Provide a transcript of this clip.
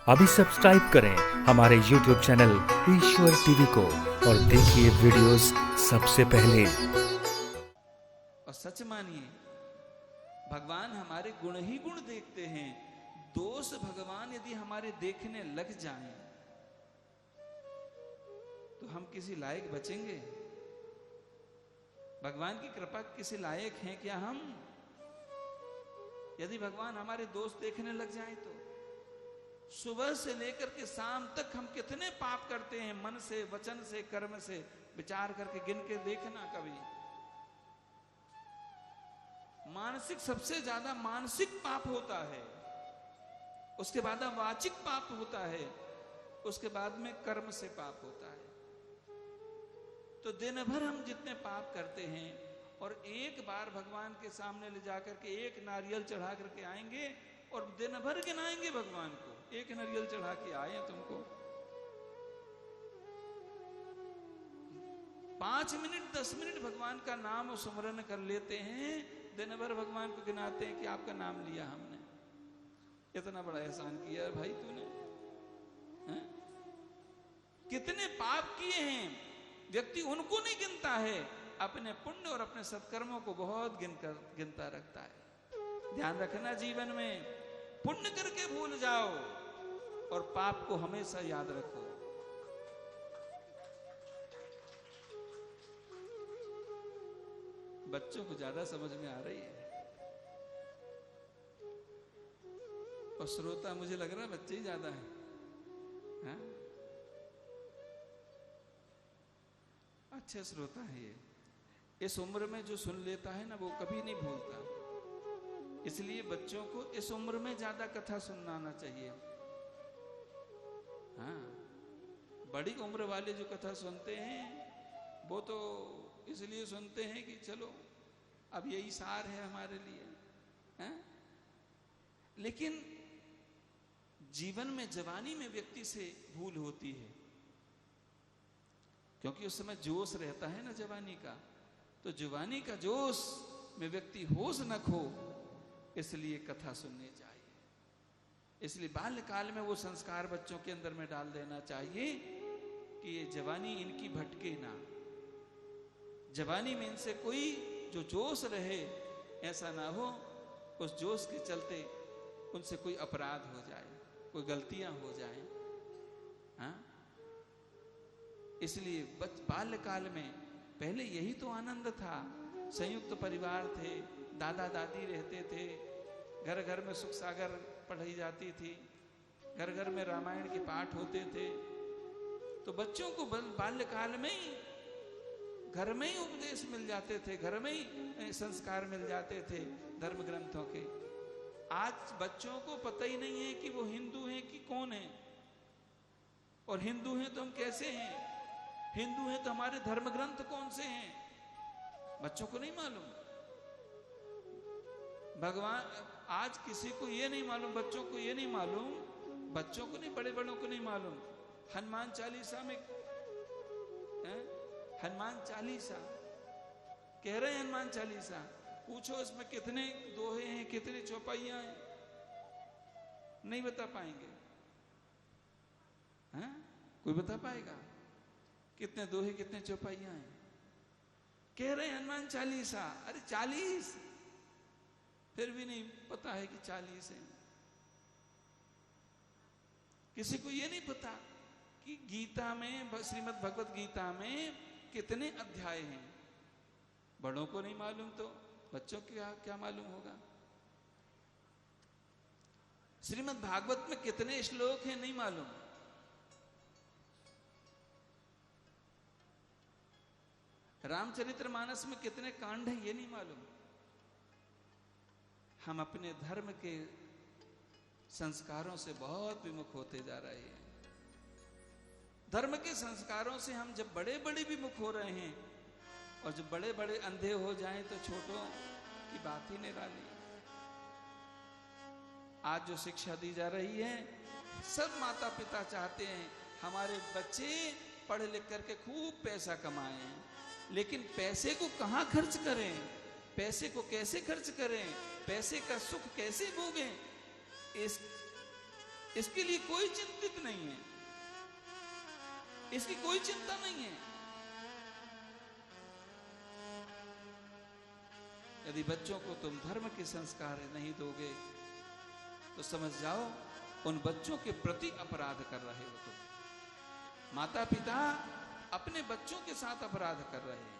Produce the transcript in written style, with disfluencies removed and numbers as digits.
अभी सब्सक्राइब करें हमारे YouTube चैनल ईश्वर टीवी को और देखिए वीडियोस सबसे पहले। और सच मानिए, भगवान हमारे गुण ही गुण देखते हैं। दोष भगवान यदि हमारे देखने लग जाएं तो हम किसी लायक बचेंगे? भगवान की कृपा किसी लायक हैं क्या हम? यदि भगवान हमारे दोष देखने लग जाएं तो सुबह से लेकर के शाम तक हम कितने पाप करते हैं, मन से, वचन से, कर्म से। विचार करके गिन के देखना कभी। मानसिक, सबसे ज्यादा मानसिक पाप होता है, उसके बाद वाचिक पाप होता है, उसके बाद में कर्म से पाप होता है। तो दिन भर हम जितने पाप करते हैं और एक बार भगवान के सामने ले जाकर के एक नारियल चढ़ा करके आएंगे और दिन भर गिनाएंगे भगवान को, एक नारियल चढ़ा के आए तुमको। 5 मिनट 10 मिनट भगवान का नाम सुमरन कर लेते हैं, दिन भर भगवान को गिनाते हैं कि आपका नाम लिया हमने, इतना बड़ा एहसान किया भाई तूने। है? कितने पाप किए हैं व्यक्ति उनको नहीं गिनता है, अपने पुण्य और अपने सत्कर्मों को बहुत गिनता रखता है। ध्यान रखना, जीवन में पुण्य करके भूल जाओ और पाप को हमेशा याद रखो। बच्चों को ज्यादा समझ में आ रही है और श्रोता मुझे लग रहा है बच्चे ही ज्यादा हैं। अच्छे श्रोता है ये। इस उम्र में जो सुन लेता है ना वो कभी नहीं भूलता, इसलिए बच्चों को इस उम्र में ज्यादा कथा सुनाना चाहिए। हाँ, बड़ी उम्र वाले जो कथा सुनते हैं वो तो इसलिए सुनते हैं कि चलो अब यही सार है हमारे लिए। हाँ? लेकिन जीवन में, जवानी में व्यक्ति से भूल होती है, क्योंकि उस समय जोश रहता है ना जवानी का। तो जवानी का जोश में व्यक्ति होश न खो, इसलिए कथा सुननी चाहिए। इसलिए बाल्यकाल में वो संस्कार बच्चों के अंदर में डाल देना चाहिए कि ये जवानी इनकी भटके ना, जवानी में इनसे कोई जो जोश रहे ऐसा ना हो, उस जोश के चलते उनसे कोई अपराध हो जाए, कोई गलतियां हो जाए। हाँ, इसलिए बाल्यकाल में पहले यही तो आनंद था। संयुक्त परिवार थे, दादा दादी रहते थे, घर घर में सुख सागर पढ़ाई जाती थी, घर घर में रामायण के पाठ होते थे। तो बच्चों को बाल्यकाल में ही घर में ही उपदेश मिल जाते थे, घर में ही संस्कार मिल जाते थे धर्म ग्रंथों के। आज बच्चों को पता ही नहीं है कि वो हिंदू हैं कि कौन है, और हिंदू हैं तो हम कैसे हैं, हिंदू हैं तो हमारे धर्म ग्रंथ कौन से हैं, बच्चों को नहीं मालूम। भगवान, आज किसी को ये नहीं मालूम, बच्चों को ये नहीं मालूम, बच्चों को नहीं, बड़े बड़ों को नहीं मालूम। हनुमान चालीसा में हनुमान चालीसा कह रहे हैं, हनुमान चालीसा पूछो इसमें कितने दोहे हैं, कितनी चौपाइयां हैं, नहीं बता पाएंगे। हैं? कोई बता पाएगा कितने दोहे, कितने चौपाइयां हैं? कह रहे हैं हनुमान चालीसा। अरे 40, फिर भी नहीं पता है कि 40 है। किसी को यह नहीं पता कि गीता में, श्रीमद् भगवत गीता में कितने अध्याय हैं। बड़ों को नहीं मालूम तो बच्चों को क्या मालूम होगा। श्रीमद् भागवत में कितने श्लोक हैं नहीं मालूम। रामचरितमानस में कितने कांड हैं ये नहीं मालूम। हम अपने धर्म के संस्कारों से बहुत विमुख होते जा रहे हैं। धर्म के संस्कारों से हम जब बड़े बड़े विमुख हो रहे हैं, और जब बड़े बड़े अंधे हो जाएं तो छोटों की बात ही निराली। आज जो शिक्षा दी जा रही है, सब माता पिता चाहते हैं हमारे बच्चे पढ़ लिख करके खूब पैसा कमाएं, लेकिन पैसे को कहां खर्च करें, पैसे को कैसे खर्च करें, पैसे का सुख कैसे भोगें, इस इसके लिए कोई चिंतित नहीं है, इसकी कोई चिंता नहीं है। यदि बच्चों को तुम धर्म के संस्कार नहीं दोगे तो समझ जाओ उन बच्चों के प्रति अपराध कर रहे हो तुम। माता पिता अपने बच्चों के साथ अपराध कर रहे हैं।